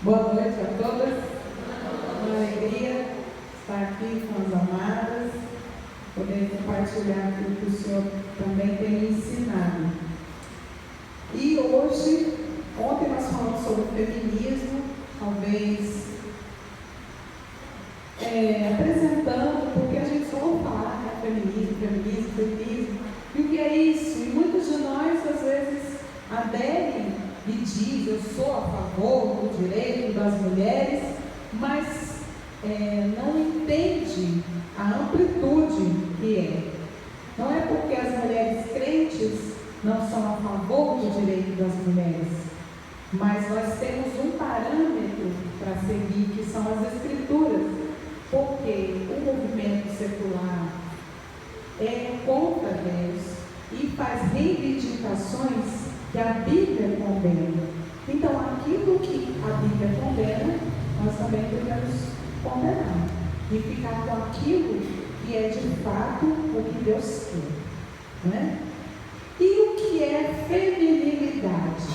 Boa noite a todas. Uma alegria estar aqui com as amadas, poder compartilhar aquilo que o Senhor também tem me ensinado. E hoje, ontem nós falamos sobre o feminismo, talvez apresentando, porque a gente só ouve falar, né? Feminismo. E o que é isso? E muitos de nós, às vezes, aderem e dizem: eu sou a favor do direito das mulheres, mas não entende a amplitude que é. Não é porque as mulheres crentes não são a favor do direito das mulheres, mas nós temos um parâmetro para seguir, que são as Escrituras. Porque o movimento secular é contra Deus e faz reivindicações que a Bíblia condena. Então, aquilo que a Bíblia condena, nós também devemos condenar e ficar com aquilo que é de fato o que Deus quer, né? E o que é feminilidade?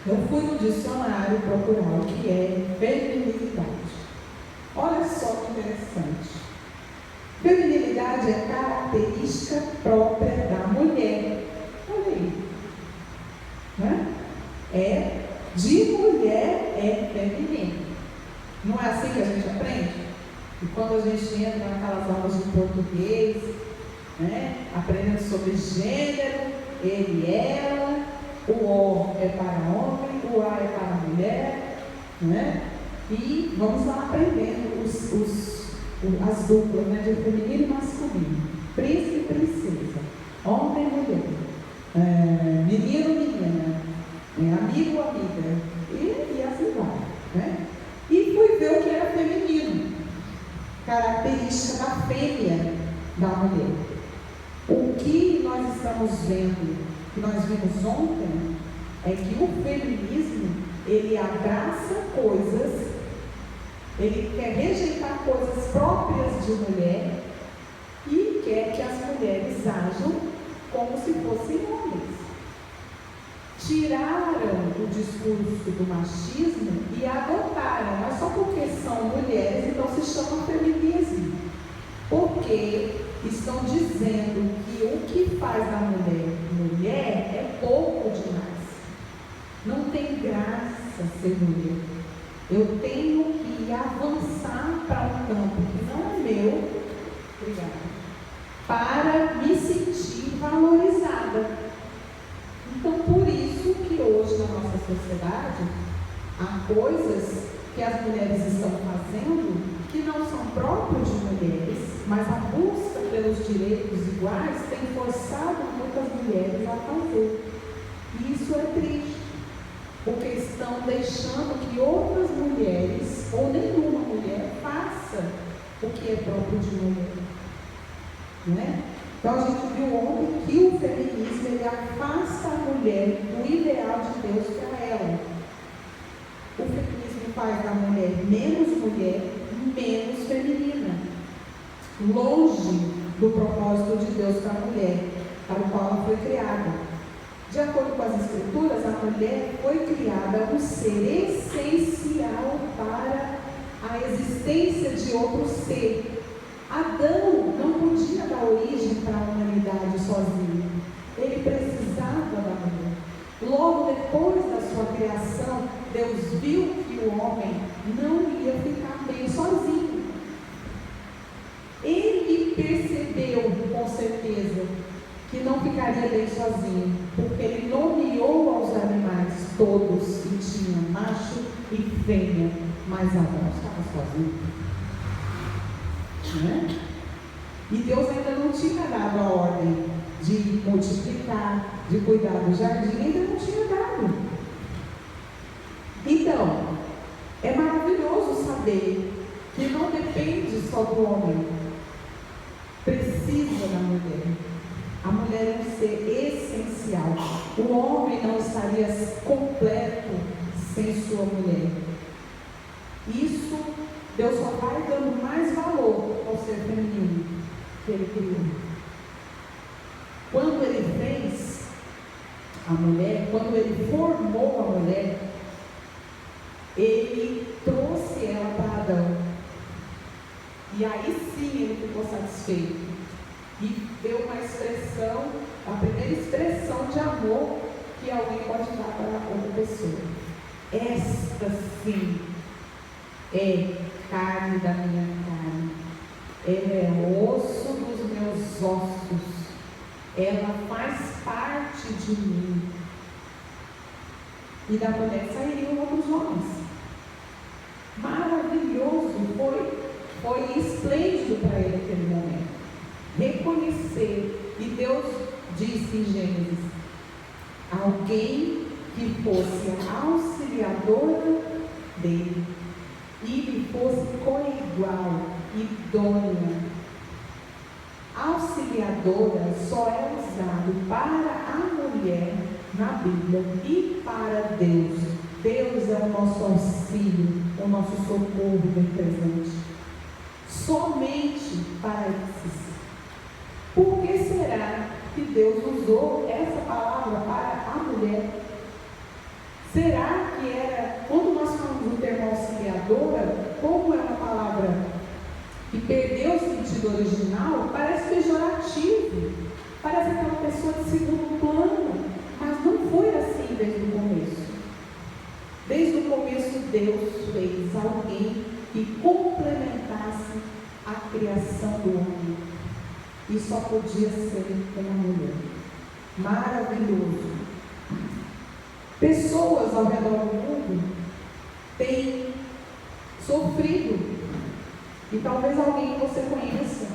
Eu fui no dicionário procurar o que é feminilidade. Olha só que interessante. Feminilidade é característica própria da mulher. Olha aí. Né? De mulher é feminino. Não é assim que a gente aprende? E quando a gente entra naquelas aulas de português, né? Aprendendo sobre gênero, ele, ela, o O é para homem, o A é para mulher, né? E vamos lá aprendendo as duplas, né, de feminino e masculino, príncipe e princesa, homem e mulher, menino e menina, amigo, amiga, e assim vai, né? E fui ver o que era feminino, característica da fêmea da mulher. O que nós estamos vendo, que nós vimos ontem, é que o feminismo, ele abraça coisas, ele quer rejeitar coisas próprias de mulher e quer que as mulheres ajam como se fossem homens. Tiraram o discurso do machismo e adotaram, mas só porque são mulheres, então se chama feminismo. Porque estão dizendo que o que faz da mulher é pouco demais. Não tem graça ser mulher. Eu tenho que avançar para um campo que não é meu, para me sentir valorizada. Então, por isso que hoje na nossa sociedade há coisas que as mulheres estão fazendo que não são próprias de mulheres, mas a busca pelos direitos iguais tem forçado muitas mulheres a fazer. E isso é triste. Porque estão deixando que outras mulheres, ou nenhuma mulher, faça o que é próprio de mulher. Né? Então a gente viu ontem que o feminismo, ele afasta a mulher do ideal de Deus para ela. O feminismo faz da mulher, menos feminina, longe do propósito de Deus para a mulher, para o qual ela foi criada. De acordo com as Escrituras, a mulher foi criada um ser essencial para a existência de outro ser. Adão não podia dar origem para a humanidade sozinho. Ele precisava da mulher. Logo depois da sua criação, Deus viu que o homem não ia ficar bem sozinho. Ele percebeu, com certeza, que não ficaria bem sozinho, porque ele nomeou aos animais todos, e tinha macho e fêmea, mas Adão estava sozinho. Né? E Deus ainda não tinha dado a ordem de multiplicar, de cuidar do jardim, ainda não tinha dado. Então, é maravilhoso saber que não depende só do homem, precisa da mulher. A mulher é um ser essencial. O homem não estaria completo sem sua mulher. Isso, Deus só vai dando mais valor ao ser feminino que Ele criou. Quando Ele fez a mulher, quando Ele formou a mulher, ele trouxe ela para Adão. E aí sim ele ficou satisfeito. E deu uma expressão, a primeira expressão de amor que alguém pode dar para outra pessoa. Esta sim é carne da minha carne. Ela é osso dos meus ossos. Ela faz parte de mim. E da mulher sairiam outros homens. Maravilhoso, foi esplêndido para ele aquele momento. Reconhecer, e Deus disse em Gênesis, alguém que fosse a auxiliadora dele, e lhe fosse coigual, idônea. Auxiliadora só é usado para a mulher na Bíblia e para Deus. Deus é o nosso auxílio, o nosso socorro bem presente. Somente para esses. Por que será que Deus usou essa palavra para a mulher? Será que era, quando nós falamos do termo auxiliadora, como é uma palavra que perdeu o sentido original, parece pejorativo, parece aquela pessoa de segundo plano, mas não foi assim desde o começo. Desde o começo Deus fez alguém que complementasse a criação do homem, e só podia ser uma mulher. Maravilhoso. Pessoas ao redor do mundo têm sofrido, e talvez alguém que você conheça,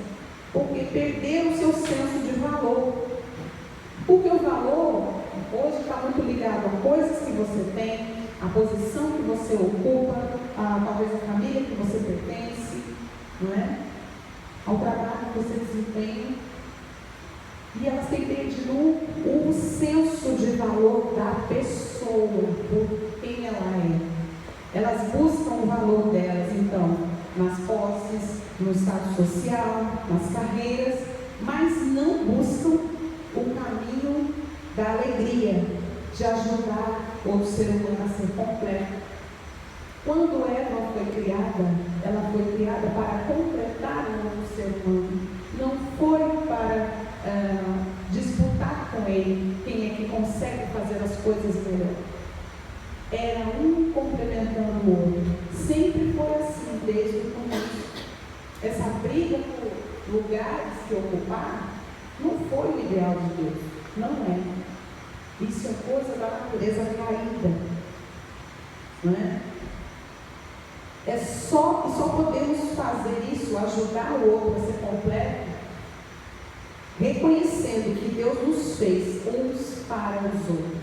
porque perderam o seu senso de valor. Porque o valor hoje está muito ligado a coisas que você tem, a posição que você ocupa, talvez a família que você pertence, não é? Ao trabalho que você desempenha. E elas têm perdido o senso de valor da pessoa, por quem ela é. Elas buscam o valor delas, então, nas posses, no status social, nas carreiras, mas não buscam o caminho da alegria, de ajudar o ser humano a ser completo. Quando Eva foi criada, ela foi criada para completar o novo ser humano. Não foi para disputar com ele quem é que consegue fazer as coisas melhor. Era um complementando o outro. Sempre foi assim, desde o começo. Essa briga por lugares que ocupar não foi o ideal de Deus. Não é. Isso é coisa da natureza caída. Não é? Só podemos fazer isso, ajudar o outro a ser completo, reconhecendo que Deus nos fez uns para os outros,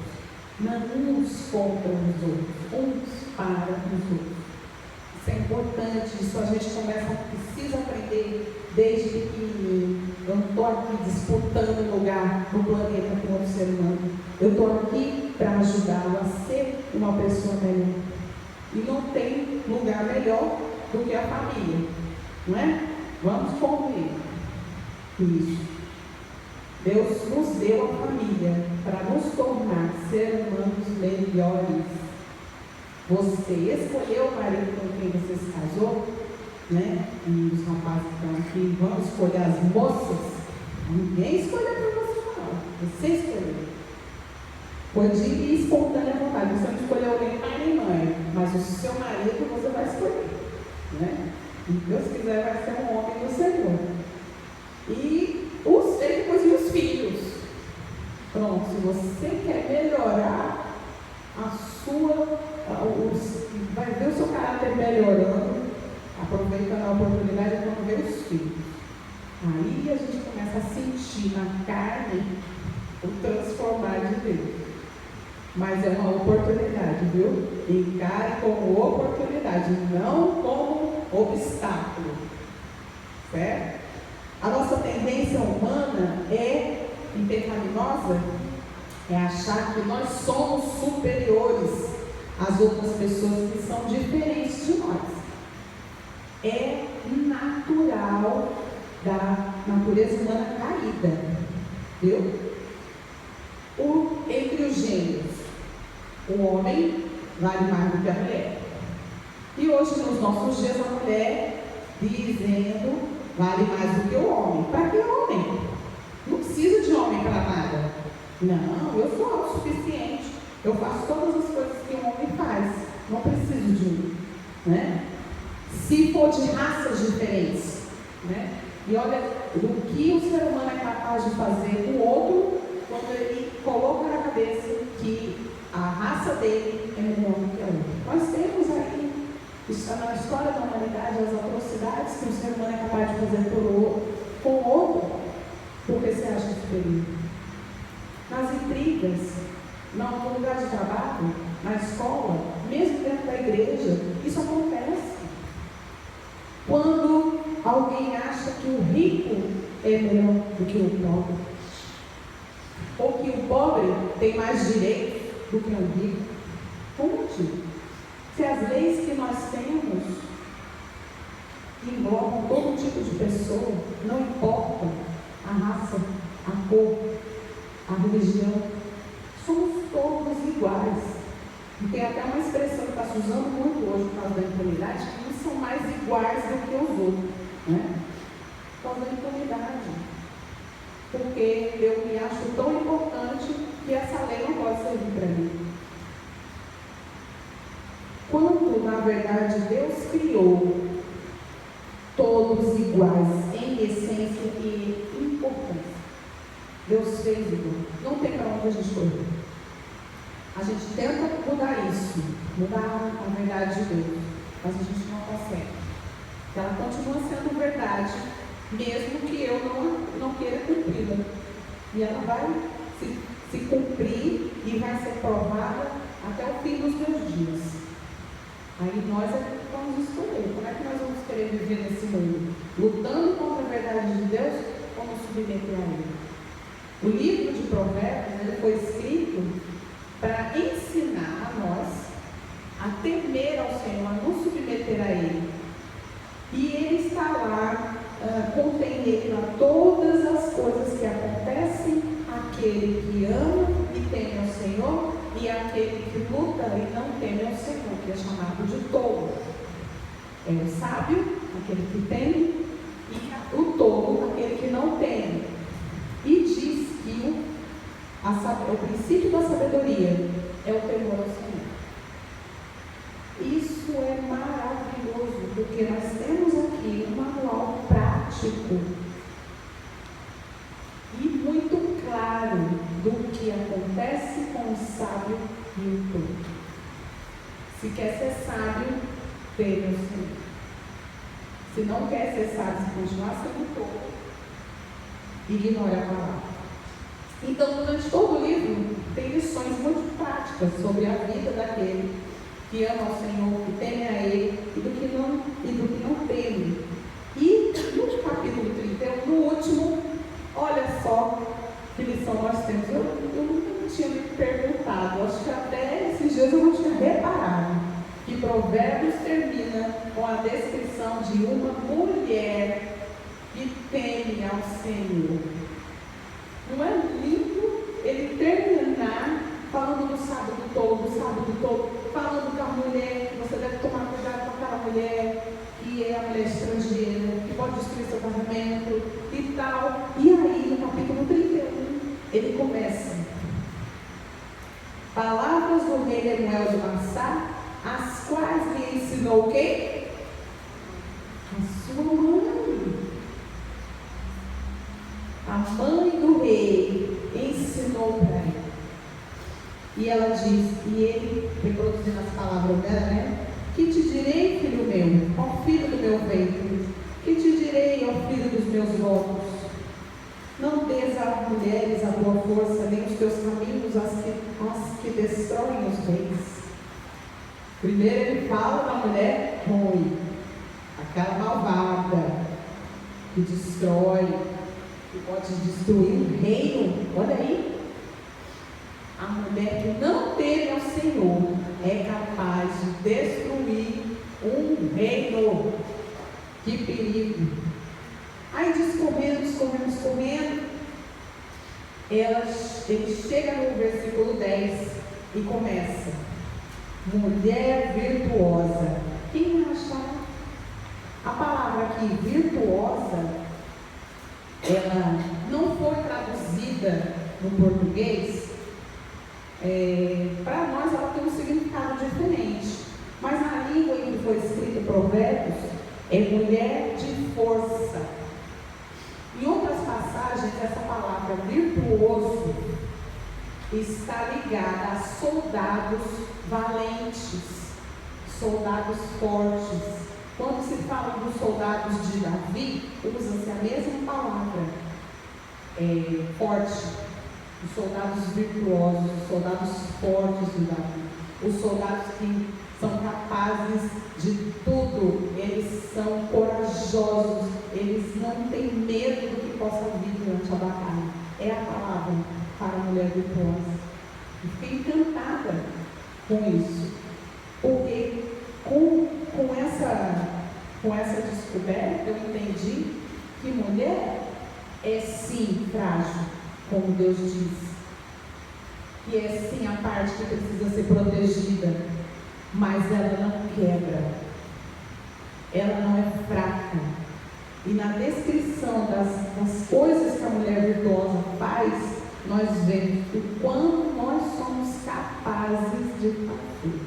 não uns contra os outros, uns para os outros. Isso é importante, isso a gente precisa aprender desde pequenininho. Eu não estou aqui disputando lugar no planeta com outro ser humano. Eu estou aqui para ajudá-lo a ser uma pessoa melhor. E não tem lugar melhor do que a família, não é? Vamos convir isso. Deus nos deu a família para nos tornar seres humanos melhores. Você escolheu o marido com quem você se casou, né? E os rapazes que estão aqui vão escolher as moças. Ninguém escolheu para você, não. Você escolheu. Foi de espontânea vontade. Você não escolheu nem pai nem mãe, mas o seu marido você vai escolher, né? Se Deus quiser, vai ser um homem do Senhor. E depois os filhos. Pronto, se você quer melhorar vai ver o seu caráter melhorando, aproveitando a oportunidade quando vê os filhos. Aí a gente começa a sentir na carne o transformar de Deus. Mas é uma oportunidade, viu? Encare como oportunidade, não como obstáculo. Certo? A nossa tendência humana e pecaminosa é achar que nós somos superiores às outras pessoas que são diferentes de nós. É natural da natureza humana caída, viu? Entre os gêneros, o homem vale mais do que a mulher. E hoje, nos nossos dias, a mulher dizendo, vale mais do que o homem. Para que homem? Não preciso de homem para nada. Não, eu sou autossuficiente. Eu faço todas as coisas que um homem faz. Não preciso de um. Né? Se for de raças diferentes. Né? E olha o que o ser humano é capaz de fazer com o outro quando ele coloca na cabeça que a raça dele é melhor do que a outra. Nós temos aí, na história da humanidade, as atrocidades que o ser humano é capaz de fazer com o outro, porque se acha superior. Nas intrigas, no lugar de trabalho, na escola, mesmo dentro da igreja, isso acontece. Quando alguém acha que o rico é melhor do que o pobre, ou que o pobre tem mais direitos do que o rico. Onde? Se as leis que nós temos englobam todo tipo de pessoa, não importa a raça, a cor, a religião, somos todos iguais. E tem até uma expressão que está se usando muito hoje por causa da impunidade, que uns são mais iguais do que os outros, né? Por causa da impunidade. Porque eu me acho tão importante que essa lei não pode servir para mim. Quando, na verdade, Deus criou todos iguais em essência e importância. Deus fez igual. Não tem para onde a gente correr. A gente tenta mudar isso, mudar a verdade de Deus, mas a gente não consegue. Ela continua sendo verdade, mesmo que eu não queira cumpri-la. E ela vai se cumprir e vai ser provada até o fim dos meus dias. Aí nós é que vamos escolher. Como é que nós vamos querer viver nesse mundo? Lutando contra a verdade de Deus ou nos submeter a Ele? O livro de Provérbios, ele foi escrito para ensinar a nós a temer ao Senhor, a nos submeter a Ele. E Ele está lá, contém nele lá todas as coisas que acontecem àquele que ama e teme ao Senhor, e aquele que luta e não teme ao Senhor, que é chamado de tolo. É o sábio, aquele que teme, e o tolo, aquele que não teme. E diz que o princípio da sabedoria é o temor ao Senhor. Isso é maravilhoso, porque nós temos aqui um manual prático e muito claro do que acontece com o sábio e o tolo. Se quer ser sábio, teme ao Senhor. Se não quer ser sábio, se continuar sendo tolo, ignore a palavra. Então, durante todo o livro, tem lições muito práticas sobre a vida daquele que ama ao Senhor, que teme a Ele e do que não teme. E no capítulo 31, no último, olha só que lição nós temos. Eu nunca tinha me perguntado, acho que até esses dias eu não tinha reparado, que Provérbios termina com a descrição de uma mulher que teme ao Senhor. Não é lindo ele terminar falando do sábio do tolo, falando com a mulher, que você deve tomar cuidado com aquela mulher, que é a mulher estrangeira, que pode destruir seu casamento e tal. E aí, no capítulo 31, ele começa: palavras do rei Lemuel de Massá, as quais lhe ensinou quem? A sua mãe. A mãe do rei ensinou para ele. E ela diz, e ele, reproduzindo as palavras dela, né? Que te direi, filho meu, ó filho do meu ventre? Que te direi, ó filho dos meus votos? Não des às mulheres a tua força, nem os teus caminhos as que destroem os reis. Primeiro ele fala da mulher ruim, aquela malvada, que destrói, que pode destruir um reino. Olha aí, a mulher que não teme ao Senhor é capaz de destruir um reino. Que perigo! Aí discorrendo, ele chega no versículo 10 e começa: mulher virtuosa, quem a achará? A palavra aqui, virtuosa, ela não foi traduzida no português. Para nós ela tem um significado diferente, mas na língua em que foi escrito Provérbios, é mulher de força. Em outras passagens, essa palavra virtuoso está ligada a soldados valentes, soldados fortes. Quando se fala dos soldados de Davi, usa-se a mesma palavra, forte. Os soldados virtuosos, os soldados fortes de Davi, os soldados que são capazes de tudo, eles são corajosos, eles não têm medo do que possa vir durante a batalha. É a palavra para a mulher virtuosa. Eu fiquei encantada com isso, porque com essa descoberta eu entendi que mulher é sim frágil, como Deus diz, que é sim a parte que precisa ser protegida, mas ela não quebra, ela não é fraca. E na descrição das coisas que a mulher virtuosa faz, nós vemos o quanto nós somos capazes de fazer.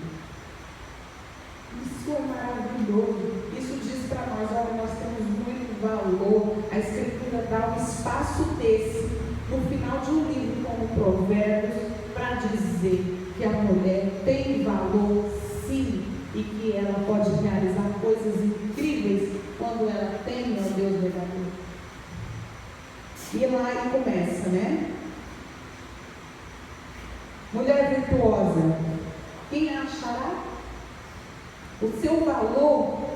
Isso é maravilhoso. Isso diz para nós, olha, nós temos muito valor. A Escritura dá um espaço desse no final de um livro como Provérbios para dizer que a mulher tem valor sim, e que ela pode realizar coisas incríveis quando ela tem o Deus verdadeiro. E lá ele começa, né? Mulher virtuosa, quem a achará? O seu valor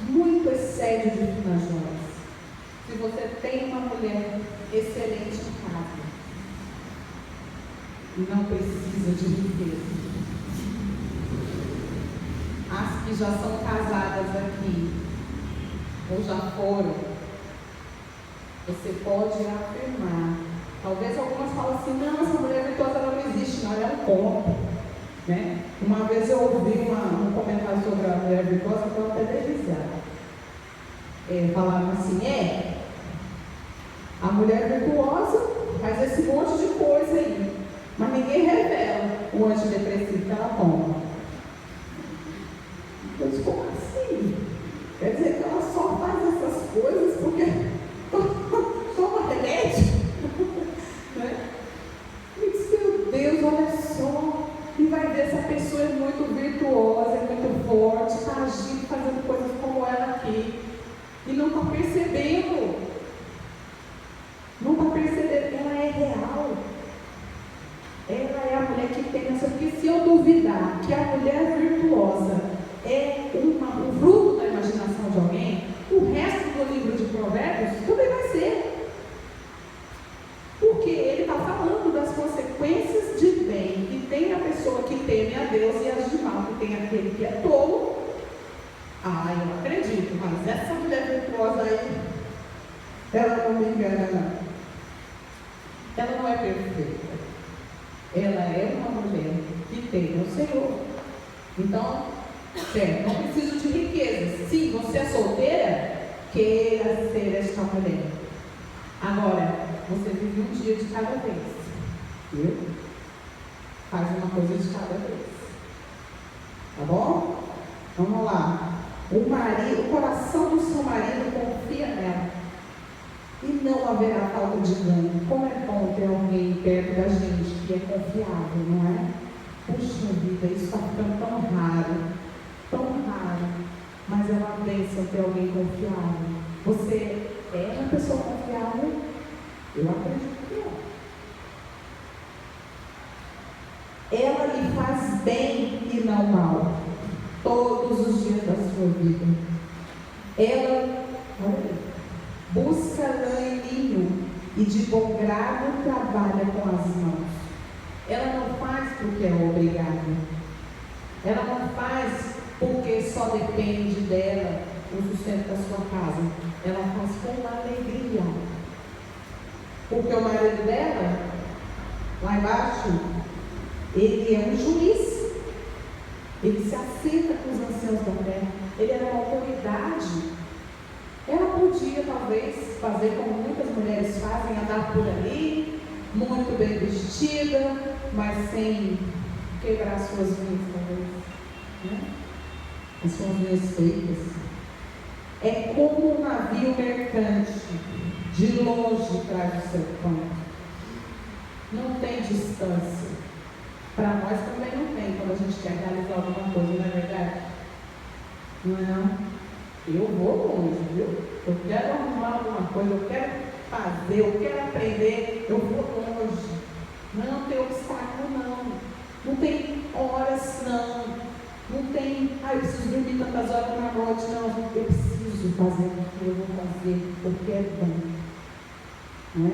muito excede o de finas joias. Se você tem uma mulher excelente em casa e não precisa de riqueza, as que já são casadas aqui ou já foram, você pode afirmar. Talvez algumas falem assim, não, essa mulher virtuosa não existe, não, ela é um conto, né? Uma vez eu ouvi um comentário sobre a mulher virtuosa que eu até dei risada. Falaram assim, a mulher virtuosa faz esse monte de coisa aí, mas ninguém revela o antidepressivo que ela toma. Eu disse, como assim? Quer dizer que ela só faz essas coisas porque toma remédio? Né? Eu disse, meu Deus, olha só. E vai ver se a pessoa é muito virtuosa, é muito forte, está agindo, fazendo coisas como ela aqui. E não está percebendo. Não está percebendo. Ela é real. Ela é a mulher que tem essa. Porque se eu duvidar que a mulher virtuosa é o fruto da imaginação de alguém, o resto do livro de Provérbios também vai ser. Porque ele está falando das consequências de bem que tem a pessoa que teme a Deus e as de mal, que tem aquele que é tolo. Eu acredito, mas essa mulher virtuosa aí, ela não me engana, não. Ela não é perfeita. Ela é uma mulher que tem o Senhor. Então, certo, não preciso de riquezas. Se você é solteira, queira ser esta mulher. Agora, você vive um dia de cada vez. Viu? Faz uma coisa de cada vez. Tá bom? Vamos lá. O coração do seu marido confia nela. E não haverá falta de ganho. Como é bom ter alguém perto da gente que é confiável, não é? Puxa vida, isso está ficando tão raro. Tão raro. Mas é uma bênção ter alguém confiável. Você é uma pessoa confiável? Eu acredito que é. Ela lhe faz bem e não mal, todos os dias da sua vida. Ela, busca lã e linho e de bom grado trabalha com as mãos. Ela não faz porque é obrigada. Ela não faz porque só depende dela o sustento da sua casa. Ela faz com alegria. Porque o marido dela, lá embaixo, ele é um juiz. Ele se aceita com os anciãos da terra. ele era uma autoridade. Ela podia, talvez, fazer como muitas mulheres fazem, andar por ali, muito bem vestida, mas sem quebrar suas unhas, talvez, né? As suas unhas feitas. É como um navio mercante, de longe traz o seu pão. Não tem distância. Para nós também não tem, quando a gente quer realizar alguma coisa, não é verdade? Não é não? Eu vou longe, viu? Eu quero arrumar alguma coisa, eu quero fazer, eu quero aprender, eu vou longe. Não tem obstáculo, não. Não tem horas, não. Não tem, eu preciso dormir tantas horas na noite, não. Eu preciso fazer o que eu vou fazer, porque é bom. Não é?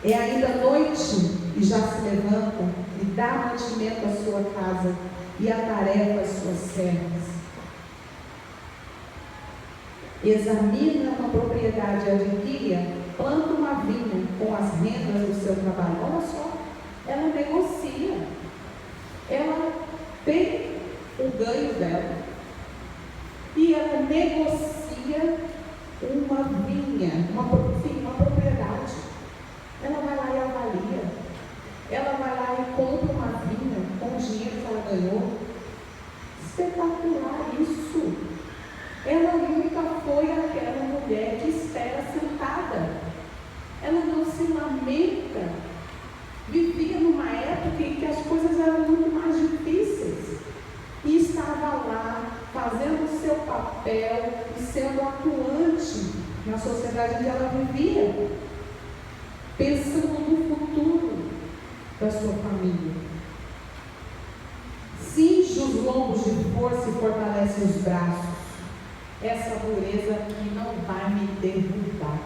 É ainda noite e já se levanta e dá mantimento à sua casa e a tarefa às suas servas. Examina uma propriedade e adquire, planta uma vinha com as rendas do seu trabalho. Olha só, ela negocia. Ela tem o ganho dela e ela negocia uma vinha, uma propriedade. Ela vai lá e avalia. Ela vai lá e compra uma vinha com o dinheiro que ela ganhou. Espetacular isso. Ela nunca foi aquela mulher que espera sentada. Ela não se lamenta. Vivia numa época em que as coisas eram muito mais difíceis. E estava lá, fazendo o seu papel e sendo atuante na sociedade onde ela vivia. Pensando no futuro da sua família. Cinge os lombos de força e fortalece os braços. Essa dureza aqui não vai me derrubar.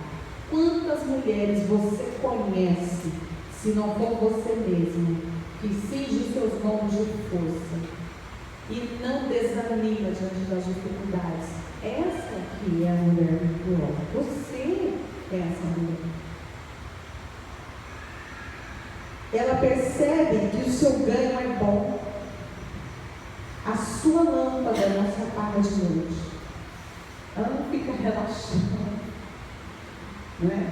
Quantas mulheres você conhece, se não for você mesma, que cinge os seus lombos de força e não desanima diante das dificuldades? Essa aqui é a mulher virtuosa. Você é essa mulher. Ela percebe que o seu ganho é bom. A sua lâmpada não se apaga de noite. Ela não fica relaxando. Não é?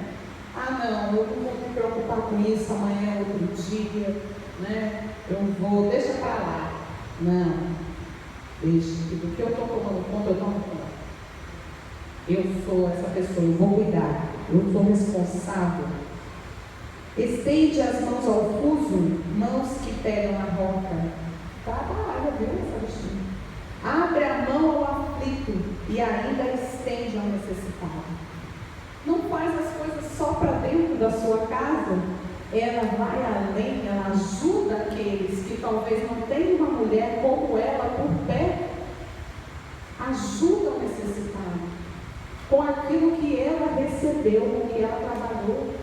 Não, eu não vou me preocupar com isso, amanhã é outro dia, né? Deixa para lá. Não, deixa, do que eu estou tomando conta, eu tomo conta. Eu sou essa pessoa, eu vou cuidar, eu sou responsável. Estende as mãos ao fuso, mãos que pegam a roca. Trabalha, viu essa bichinha? Abre a mão ao aflito e ainda estende ao necessitado. Não faz as coisas só para dentro da sua casa. Ela vai além, ela ajuda aqueles que talvez não tenham uma mulher como ela por perto. Ajuda o necessitado com aquilo que ela recebeu, com que ela trabalhou.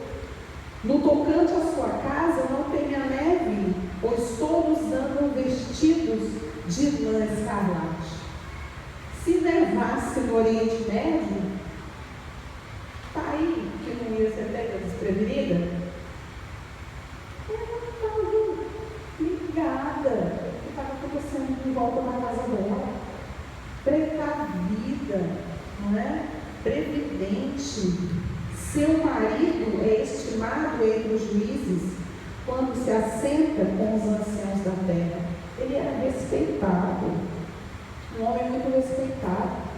No tocante à sua casa, não tenha neve, pois todos andam vestidos de lã escarlate. Se nevasse no Oriente Médio, está aí, que não ia ser pega desprevenida, ela estava ligada o que estava acontecendo em volta da casa dela, precavida, não é? Previdente. Seu marido é estimado entre os juízes quando se assenta com os anciãos da terra. Ele era respeitado, um homem muito respeitado.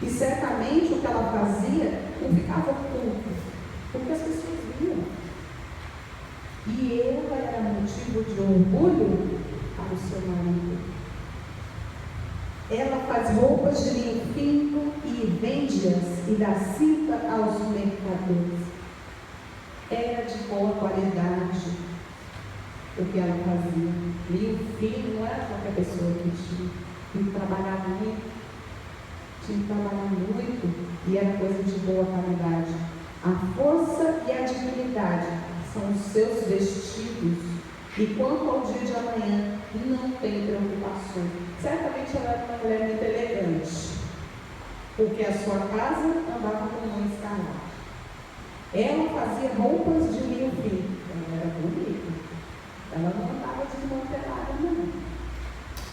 E certamente o que ela fazia não ficava oculto, porque as pessoas viam. E ela era motivo de orgulho para o seu marido. Ela faz roupas de linho fino e vende-as e dá cinta aos mercadores. Era de boa qualidade o que ela fazia. Linho fino não era qualquer pessoa que tinha que trabalhar muito. Tinha que trabalhar muito e era coisa de boa qualidade. A força e a dignidade são os seus vestidos. E quanto ao dia de amanhã, não tem preocupações. Certamente ela era uma mulher muito elegante, porque a sua casa andava com lã escarlate. Ela fazia roupas de linho fino. Ela era bonita. Ela não andava desmantelada, não.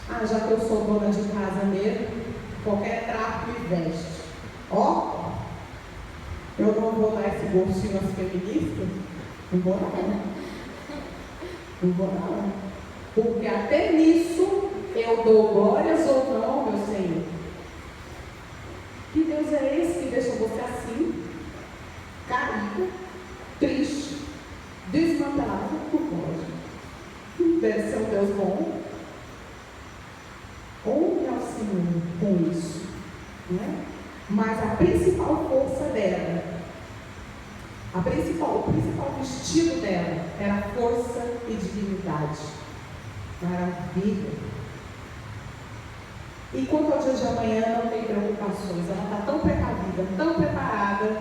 Ah, já que eu sou dona de casa mesmo, qualquer trapo me veste. Ó, eu não vou dar esse gostinho às feministas? Não vou não. Não vou não. Porque até nisso eu dou glórias ou não, meu Senhor. Que Deus é esse que deixa você assim, caído, triste, desmantelado por vós? Deve ser um Deus bom. Onde é o Senhor com isso? Não é? Mas a principal força dela, o principal vestido dela era força e dignidade. Maravilha. E quanto ao dia de amanhã, não tem preocupações. Ela está tão precavida, tão preparada,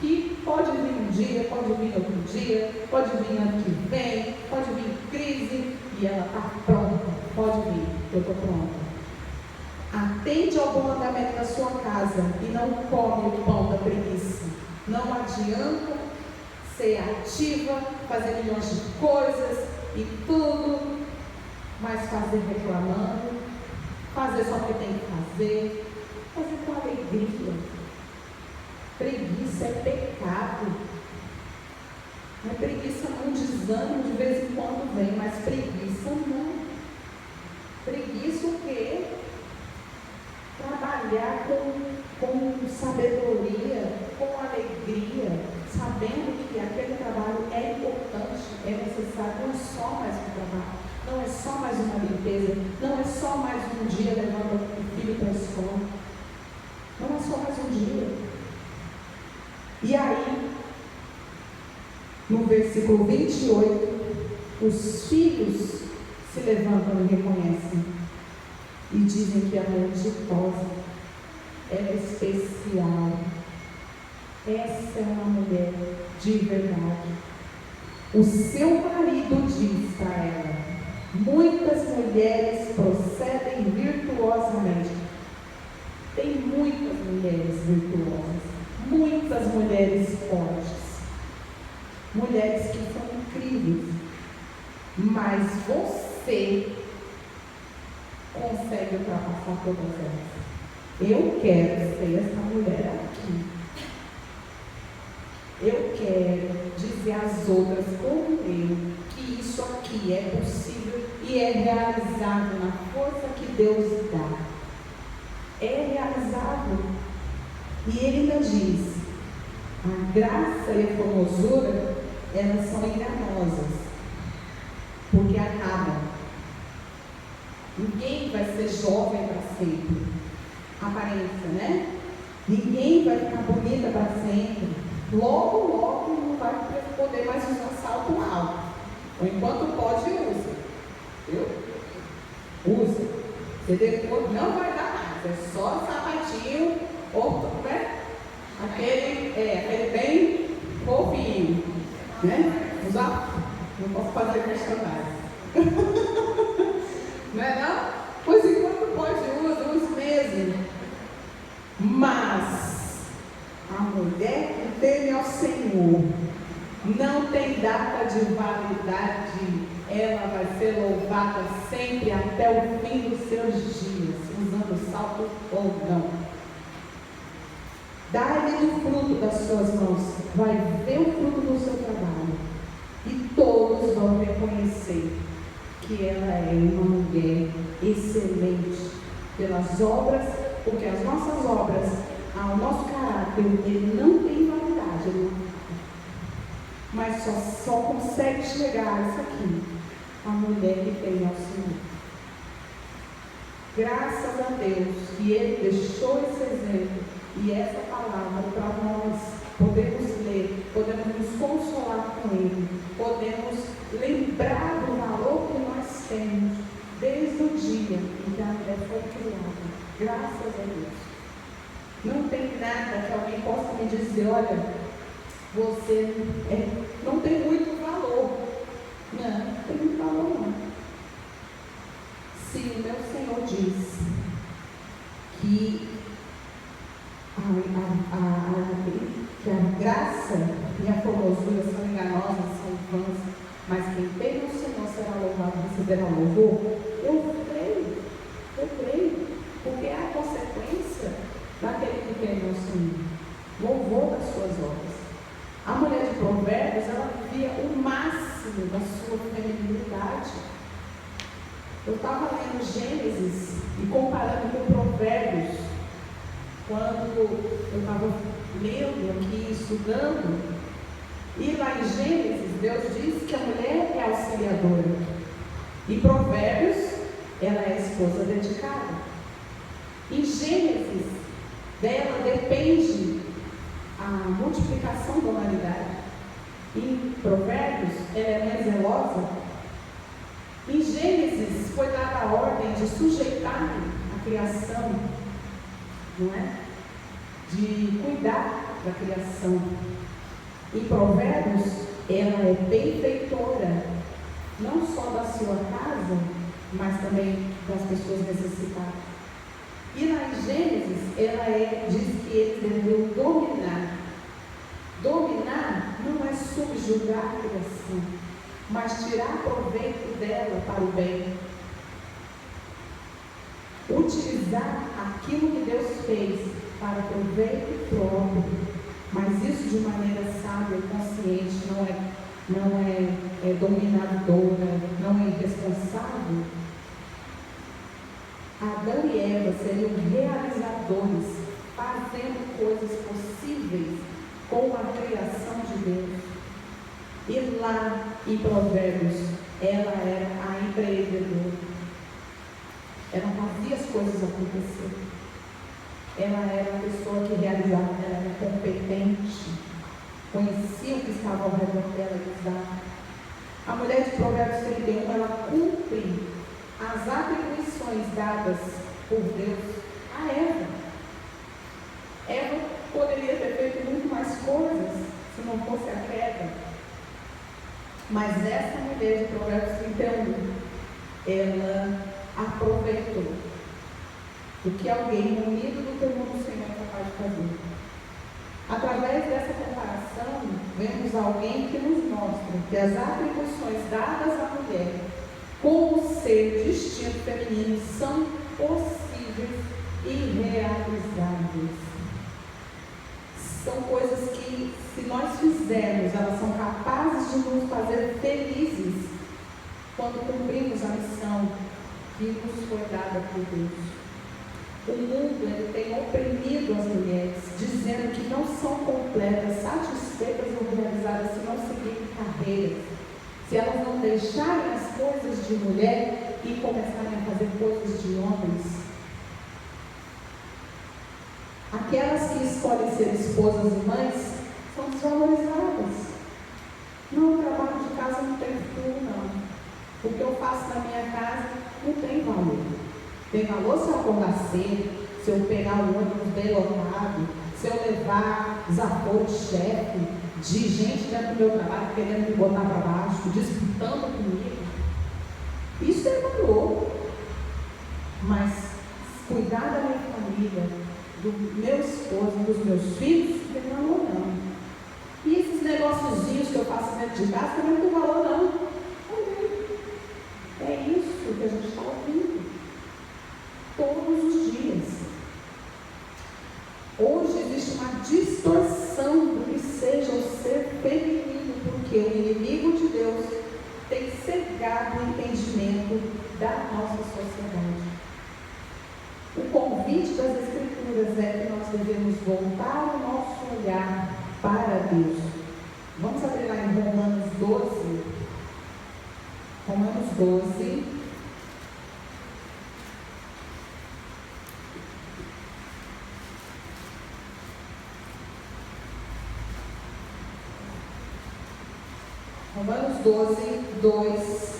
que pode vir um dia, pode vir outro dia, pode vir ano que vem, pode vir crise, e ela está pronta. Pode vir, eu estou pronta. Atende ao bom andamento da sua casa e não come o pão da preguiça. Não adianta ser ativa, fazer milhões de coisas e tudo, mas fazer reclamando, fazer só o que tem que fazer com alegria. Preguiça é pecado. Não é preguiça não, desânimo de vez em quando vem, mas preguiça não. Preguiça o quê? Trabalhar com sabedoria, com alegria, sabendo que aquele trabalho é importante, é necessário. Não é só mais um trabalho, não é só mais uma limpeza, não é só mais um dia levando o filho para a escola, não é só mais um dia. E aí, no versículo 28, os filhos se levantam e reconhecem e dizem que ela é ditosa, ela é especial, essa é uma mulher de verdade. O seu marido diz para ela: muitas mulheres procedem virtuosamente. Tem muitas mulheres virtuosas, muitas mulheres fortes, mulheres que são incríveis, mas você consegue ultrapassar todas elas. Eu quero ser essa mulher aqui. Eu quero dizer às outras como eu que isso aqui é possível e é realizável na força que Deus dá. É realizável. E ele ainda diz: a graça e a formosura, elas são enganosas, porque acabam. Ninguém vai ser jovem para sempre. Aparência, né? Ninguém vai ficar bonita para sempre. Logo, logo não vai poder mais usar salto alto. Ou enquanto pode, usa. Viu? Usa. Você depois não vai dar mais. É só sapatinho, né? Aquele bem fofinho. Né? Usar. Não posso fazer questionário. Não é não? Pois enquanto pode, usa mesmo. Mas a mulher que teme ao Senhor não tem data de validade. Ela vai ser louvada sempre até o fim dos seus dias, usando salto ou não. Dá-lhe do fruto das suas mãos, vai ver o fruto do seu trabalho, e todos vão reconhecer que ela é uma mulher excelente pelas obras, porque as nossas obras, o nosso caráter, ele não tem validade, mas só consegue chegar a isso aqui, a mulher que tem ao Senhor. Graças a Deus que Ele deixou esse exemplo e essa palavra para nós podermos ler, podemos nos consolar com Ele, podemos lembrar do valor que nós temos desde o dia em que a mulher foi criada. Graças a Deus. Não tem nada que alguém possa me dizer: olha, você não tem muito valor. Não tem muito valor não. Se o meu Senhor diz que a graça e a formosura são enganosas, são vãs, mas quem tem o Senhor será louvado, receberá louvor, eu creio. querem ao Senhor, louvor das suas obras. A mulher de Provérbios, ela vivia o máximo da sua feminilidade. Eu estava lendo Gênesis e comparando com Provérbios, quando eu estava lendo aqui, estudando, e lá em Gênesis, Deus diz que a mulher é auxiliadora. Em Provérbios, ela é esposa dedicada. Em Gênesis, dela depende a multiplicação da humanidade. Em Provérbios, ela é mãe zelosa. Em Gênesis, foi dada a ordem de sujeitar a criação, não é? De cuidar da criação. Em Provérbios, ela é benfeitora, não só da sua casa, mas também das pessoas necessitadas. E lá em Gênesis, diz que eles deveriam dominar. Dominar não é subjugar a criação, mas tirar proveito dela para o bem. Utilizar aquilo que Deus fez para proveito próprio, mas isso de maneira sábia e consciente, não é dominadora, não é irresponsável. Adão e Eva seriam realizadores, fazendo coisas possíveis com a criação de Deus. E lá em Provérbios, ela era a empreendedora. Ela fazia as coisas acontecerem. Ela era a pessoa que realizava, ela era competente, conhecia o que estava ao redor dela e usava. A mulher de Provérbios 31, ela cumpre as atribuições dadas por Deus a Eva. Eva poderia ter feito muito mais coisas se não fosse a queda. Mas essa mulher de Provérbios 31, ela aproveitou o que alguém munido do temor do Senhor é capaz de fazer. Através dessa comparação, vemos alguém que nos mostra que as atribuições dadas à mulher como ser distinto feminino são possíveis e realizáveis. São coisas que, se nós fizermos, elas são capazes de nos fazer felizes quando cumprimos a missão que nos foi dada por Deus. O mundo ele tem oprimido as mulheres, dizendo que não são completas, satisfeitas ou realizadas se não seguirem carreiras, se elas não deixarem as coisas de mulher e começarem a fazer coisas de homens. Aquelas que escolhem ser esposas e mães são desvalorizadas. Não, o trabalho de casa não tem futuro, não. O que eu faço na minha casa não tem valor. Tem valor se eu acordar cedo, se eu pegar o ônibus bem lotado, se eu levar desaforo de chefe, de gente dentro do meu trabalho querendo me botar para baixo, disputando comigo. Isso é valor. Mas cuidar da minha família, do meu esposo, dos meus filhos, não tem valor não. E esses negociozinhos que eu faço dentro de casa também não tem valor não. É isso que a gente está ouvindo todos os dias. Hoje existe uma distorção do que seja o ser feminino, porque o inimigo de Deus tem cegado o entendimento da nossa sociedade. O convite das Escrituras é que nós devemos voltar o nosso olhar para Deus. Vamos abrir lá em Romanos 12. Romanos 12. Romanos 12, 2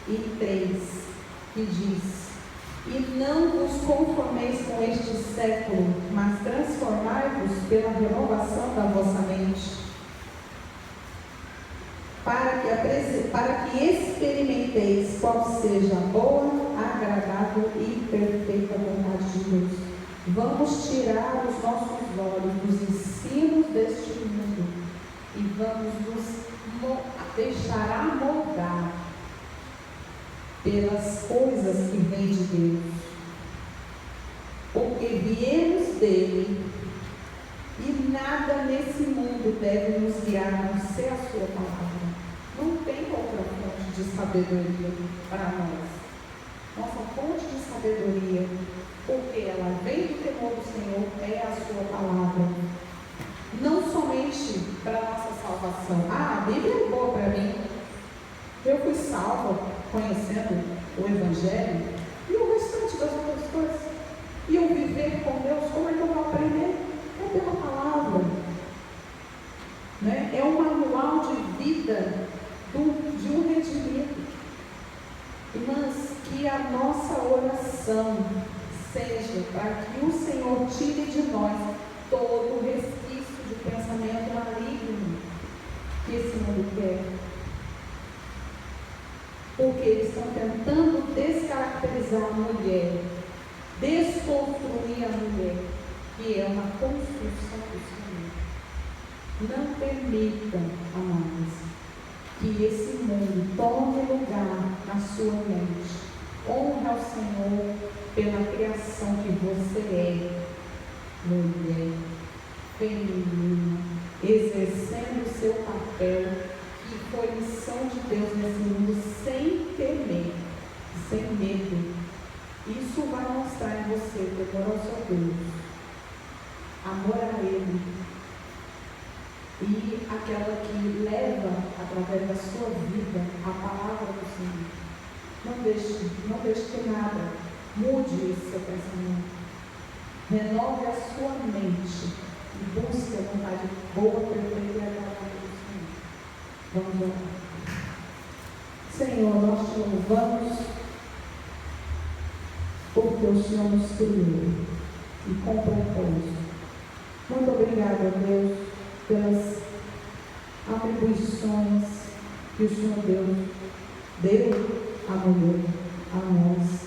e 3, que diz: E não vos conformeis com este século, mas transformai-vos pela renovação da vossa mente, para que experimenteis qual seja a boa, agradável e perfeita vontade de Deus. Vamos tirar os nossos olhos dos ensinos deste mundo e vamos nos deixar amoldar pelas coisas que vêm de Deus. Porque viemos dele. E nada nesse mundo deve nos guiar a não ser a sua palavra. Não tem outra fonte de sabedoria para nós. Nossa fonte de sabedoria, porque ela vem do temor do Senhor, é a sua palavra. Não somente para a nossa salvação. Ah, a Bíblia é boa para mim. Eu fui salva conhecendo o Evangelho e o restante das outras coisas. E eu viver com Deus, como é que eu vou aprender? É pela palavra. Né? É um manual de vida de um redimido. Mas que a nossa oração seja para que o Senhor tire de nós todo o resquício de pensamento maligno que esse mundo quer. Porque eles estão tentando descaracterizar a mulher, desconstruir a mulher, que é uma construção do Senhor. Não permita, amados, que esse mundo tome lugar na sua mente. Honre ao Senhor pela criação que você é, mulher, feminina, exercendo o seu papel, que foi missão de Deus nesse mundo, sem temer, sem medo. Isso vai mostrar em você temor ao seu Deus, amor a Ele, e aquela que leva através da sua vida a palavra do Senhor. Não deixe que nada mude esse seu pensamento. Renove a sua mente e busque a vontade boa, perfeita e agradável do Senhor. Vamos orar. Senhor, nós te louvamos porque o Senhor nos criou e com propósito. Muito obrigada, Deus, pelas atribuições que o Senhor deu à mulher, a nós.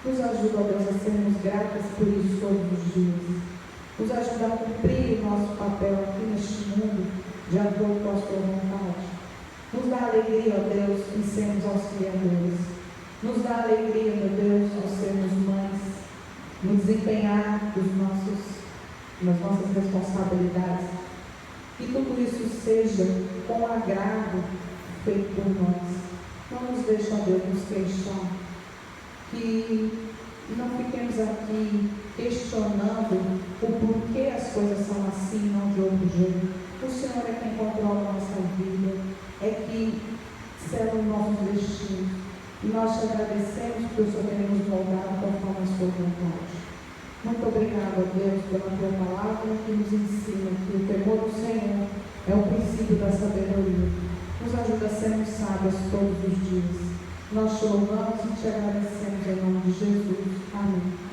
Nos ajuda, Deus, a sermos gratas por isso todos os dias. Nos ajuda a cumprir o nosso papel aqui neste mundo, de acordo com a sua vontade. Nos dá alegria, ó Deus, em sermos auxiliadores. Nos dá alegria, meu Deus, ao sermos mães, no desempenhar nas nossas responsabilidades. Que tudo isso seja com agrado feito por nós. Não nos deixe, ó Deus, nos queixar. Que não fiquemos aqui questionando o porquê as coisas são assim, não de outro jeito. O Senhor é quem controla a nossa vida, é que sela os nossos destinos. E nós te agradecemos porque o Senhor tem nos moldado conforme a sua vontade. Muito obrigada, Deus, pela tua palavra que nos ensina que o temor do Senhor é o princípio da sabedoria. Nos ajuda a sermos sábios todos os dias. Nós te louvamos e te agradecemos em nome de Jesus. Amém.